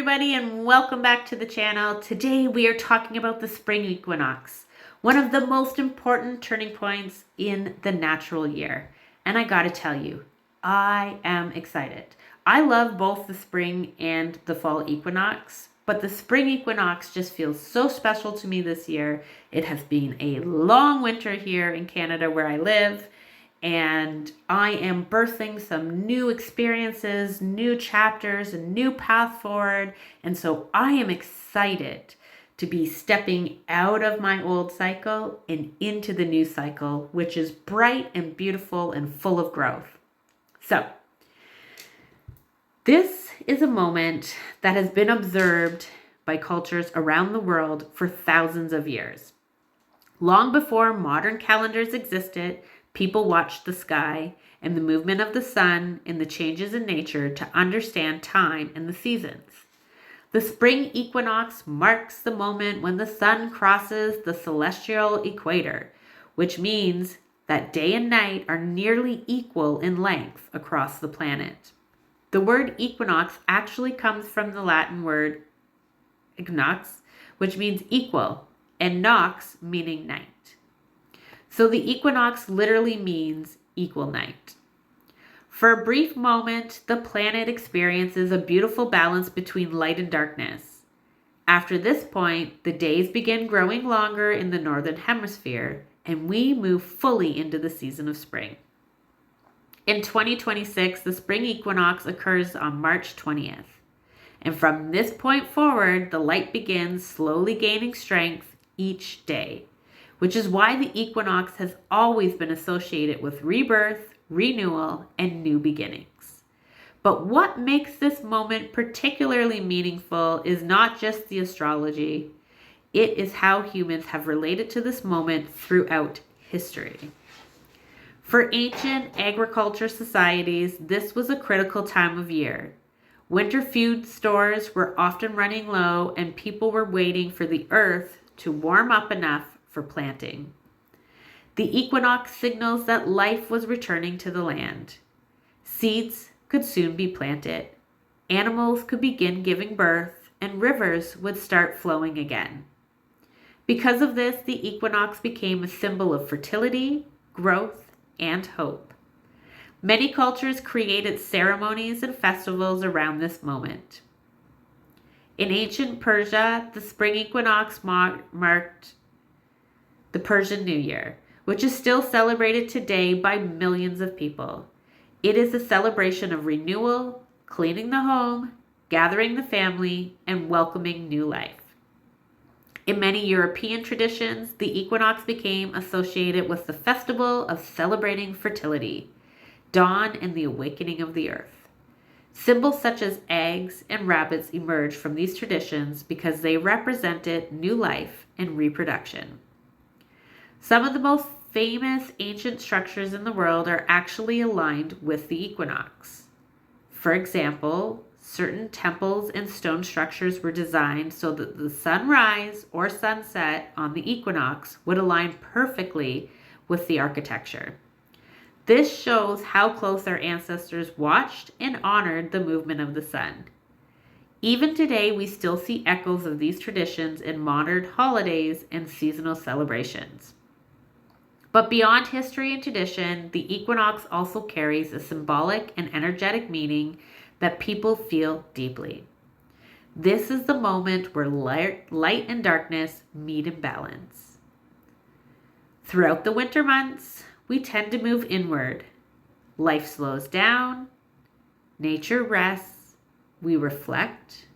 everybody, and welcome back to the channel. Today we are talking about the spring equinox, one of the most important turning points in the natural year. And I gotta tell you, I am excited. I love both the spring and the fall equinox, but the spring equinox just feels so special to me this year. It has been a long winter here in Canada where I live, and I am birthing some new experiences, new chapters, a new path forward. And so I am excited to be stepping out of my old cycle and into the new cycle, which is bright and beautiful and full of growth. So this is a moment that has been observed by cultures around the world for thousands of years. Long before modern calendars existed, people watched the sky and the movement of the sun and the changes in nature to understand time and the seasons. The spring equinox marks the moment when the sun crosses the celestial equator, which means that day and night are nearly equal in length across the planet. The word equinox actually comes from the Latin word ignox, which means equal, and nox meaning night. So the equinox literally means equal night. For a brief moment, the planet experiences a beautiful balance between light and darkness. After this point, the days begin growing longer in the northern hemisphere, and we move fully into the season of spring. In 2026, the spring equinox occurs on March 20th. And from this point forward, the light begins slowly gaining strength each day, which is why the equinox has always been associated with rebirth, renewal, and new beginnings. But what makes this moment particularly meaningful is not just the astrology, it is how humans have related to this moment throughout history. For ancient agriculture societies, this was a critical time of year. Winter food stores were often running low, and people were waiting for the earth to warm up enough for planting. The equinox signals that life was returning to the land. Seeds could soon be planted, animals could begin giving birth, and rivers would start flowing again. Because of this, the equinox became a symbol of fertility, growth, and hope. Many cultures created ceremonies and festivals around this moment. In ancient Persia, the spring equinox marked the Persian New Year, which is still celebrated today by millions of people. It is a celebration of renewal, cleaning the home, gathering the family, and welcoming new life. In many European traditions, the equinox became associated with the festival of celebrating fertility, dawn, and the awakening of the earth. Symbols such as eggs and rabbits emerged from these traditions because they represented new life and reproduction. Some of the most famous ancient structures in the world are actually aligned with the equinox. For example, certain temples and stone structures were designed so that the sunrise or sunset on the equinox would align perfectly with the architecture. This shows how close our ancestors watched and honored the movement of the sun. Even today, we still see echoes of these traditions in modern holidays and seasonal celebrations. But beyond history and tradition, the equinox also carries a symbolic and energetic meaning that people feel deeply. This is the moment where light and darkness meet in balance. Throughout the winter months, we tend to move inward. Life slows down, nature rests, we reflect,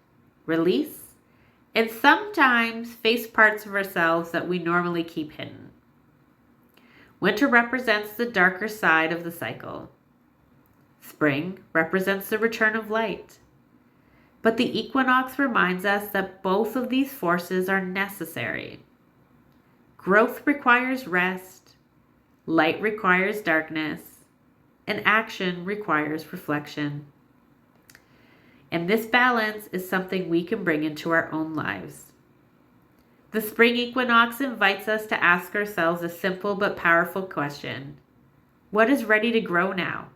release, and sometimes face parts of ourselves that we normally keep hidden. Winter represents the darker side of the cycle. Spring represents the return of light. But the equinox reminds us that both of these forces are necessary. Growth requires rest, light requires darkness, and action requires reflection. And this balance is something we can bring into our own lives. The spring equinox invites us to ask ourselves a simple but powerful question. What is ready to grow now?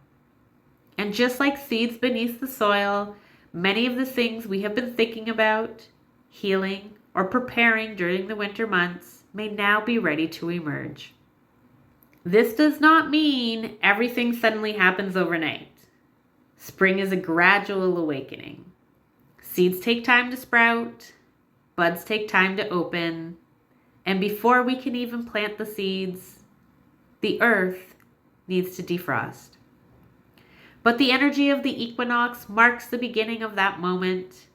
And just like seeds beneath the soil, Many of the things we have been thinking about, healing, or preparing during the winter months may now be ready to emerge. This does not mean everything suddenly happens overnight. Spring is a gradual awakening. Seeds take time to sprout, buds take time to open, and before we can even plant the seeds, the earth needs to defrost. But the energy of the equinox marks the beginning of that moment.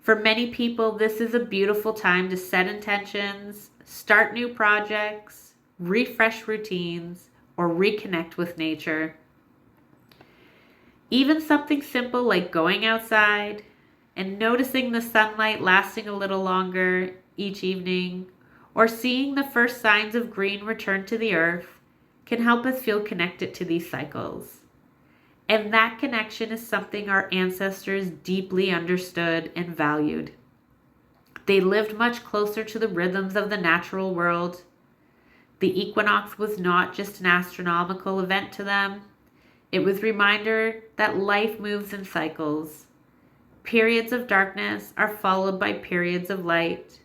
For many people, this is a beautiful time to set intentions, start new projects, refresh routines, or reconnect with nature. Even something simple like going outside and noticing the sunlight lasting a little longer each evening, or seeing the first signs of green return to the earth, can help us feel connected to these cycles. And that connection is something our ancestors deeply understood and valued. They lived much closer to the rhythms of the natural world. The equinox was not just an astronomical event to them. It was a reminder that life moves in cycles. Periods of darkness are followed by periods of light,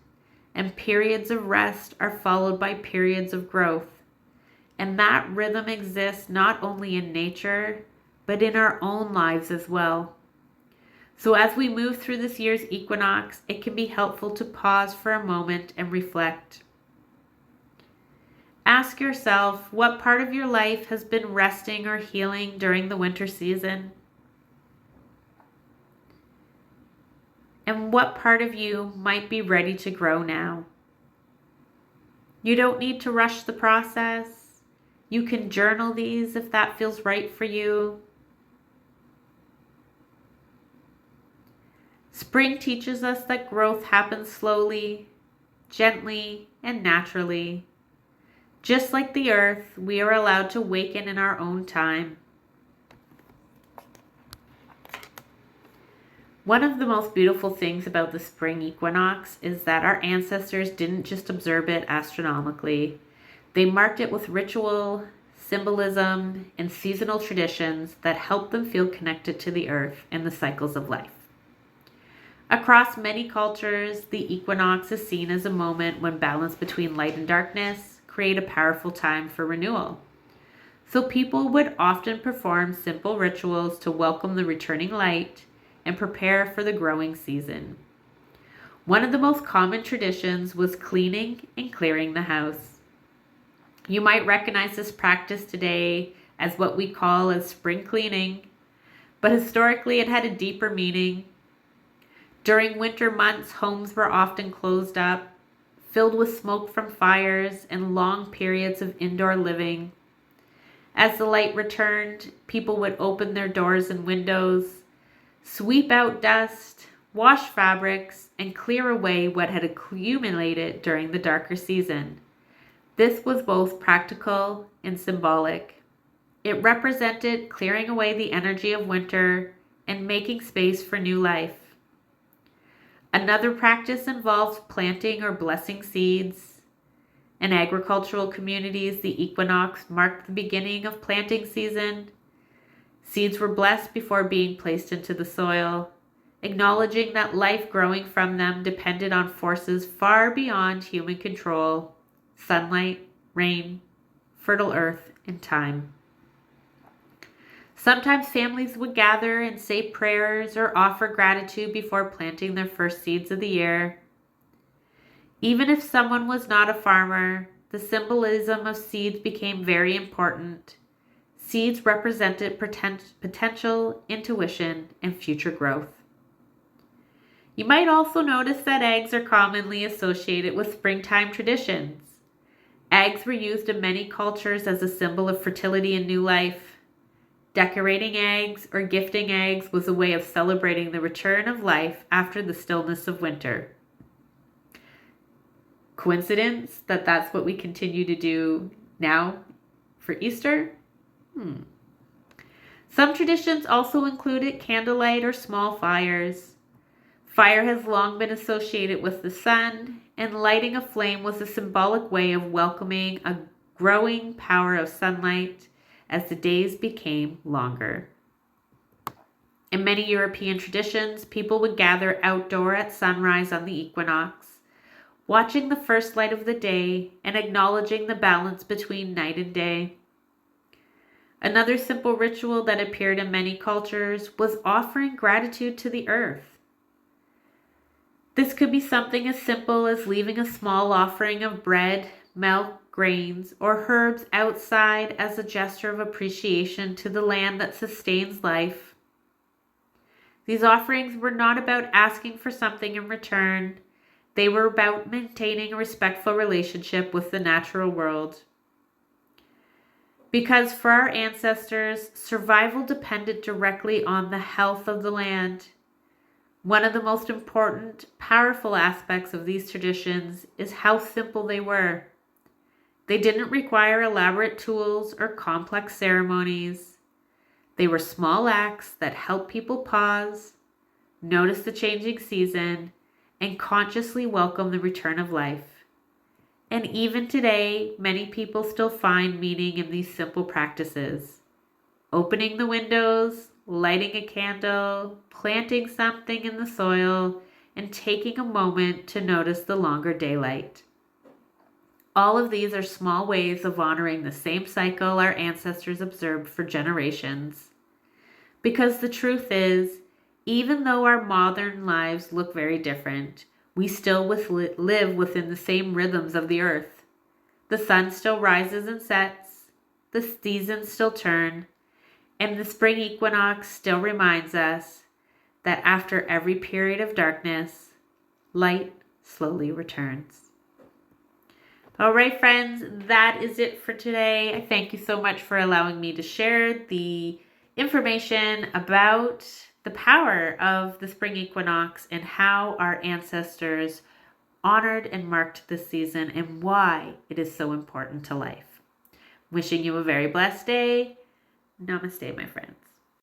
and periods of rest are followed by periods of growth. And that rhythm exists not only in nature, but in our own lives as well. So as we move through this year's equinox, it can be helpful to pause for a moment and reflect. Ask yourself what part of your life has been resting or healing during the winter season? And what part of you might be ready to grow now? You don't need to rush the process. You can journal these if that feels right for you. Spring teaches us that growth happens slowly, gently, and naturally. Just like the earth, we are allowed to awaken in our own time. One of the most beautiful things about the spring equinox is that our ancestors didn't just observe it astronomically. They marked it with ritual, symbolism, and seasonal traditions that helped them feel connected to the earth and the cycles of life. Across many cultures, the equinox is seen as a moment when balance between light and darkness create a powerful time for renewal. So people would often perform simple rituals to welcome the returning light and prepare for the growing season. One of the most common traditions was cleaning and clearing the house. You might recognize this practice today as what we call as spring cleaning, but historically it had a deeper meaning. During winter months, homes were often closed up, filled with smoke from fires and long periods of indoor living. As the light returned, people would open their doors and windows, sweep out dust, wash fabrics, and clear away what had accumulated during the darker season. This was both practical and symbolic. It represented clearing away the energy of winter and making space for new life. Another practice involves planting or blessing seeds. In agricultural communities, the equinox marked the beginning of planting season. Seeds were blessed before being placed into the soil, acknowledging that life growing from them depended on forces far beyond human control: sunlight, rain, fertile earth, and time. Sometimes families would gather and say prayers or offer gratitude before planting their first seeds of the year. Even if someone was not a farmer, the symbolism of seeds became very important. Seeds represented potential, intuition, and future growth. You might also notice that eggs are commonly associated with springtime traditions. Eggs were used in many cultures as a symbol of fertility and new life. Decorating eggs or gifting eggs was a way of celebrating the return of life after the stillness of winter. Coincidence that that's what we continue to do now for Easter? Some traditions also included candlelight or small fires. Fire has long been associated with the sun, and lighting a flame was a symbolic way of welcoming a growing power of sunlight as the days became longer. In many European traditions, people would gather outdoor at sunrise on the equinox, watching the first light of the day and acknowledging the balance between night and day. Another simple ritual that appeared in many cultures was offering gratitude to the earth. This could be something as simple as leaving a small offering of bread, milk, grains, or herbs outside as a gesture of appreciation to the land that sustains life. These offerings were not about asking for something in return. They were about maintaining a respectful relationship with the natural world. Because for our ancestors, survival depended directly on the health of the land. One of the most important, powerful aspects of these traditions is how simple they were. They didn't require elaborate tools or complex ceremonies. They were small acts that helped people pause, notice the changing season, and consciously welcome the return of life. And even today, many people still find meaning in these simple practices. Opening the windows, lighting a candle, planting something in the soil, and taking a moment to notice the longer daylight. All of these are small ways of honoring the same cycle our ancestors observed for generations. Because the truth is, even though our modern lives look very different, we still live within the same rhythms of the earth. The sun still rises and sets, the seasons still turn, and the spring equinox still reminds us that after every period of darkness, light slowly returns. All right, friends, that is it for today. I thank you so much for allowing me to share the information about the power of the spring equinox and how our ancestors honored and marked this season and why it is so important to life. Wishing you a very blessed day. Namaste, my friends.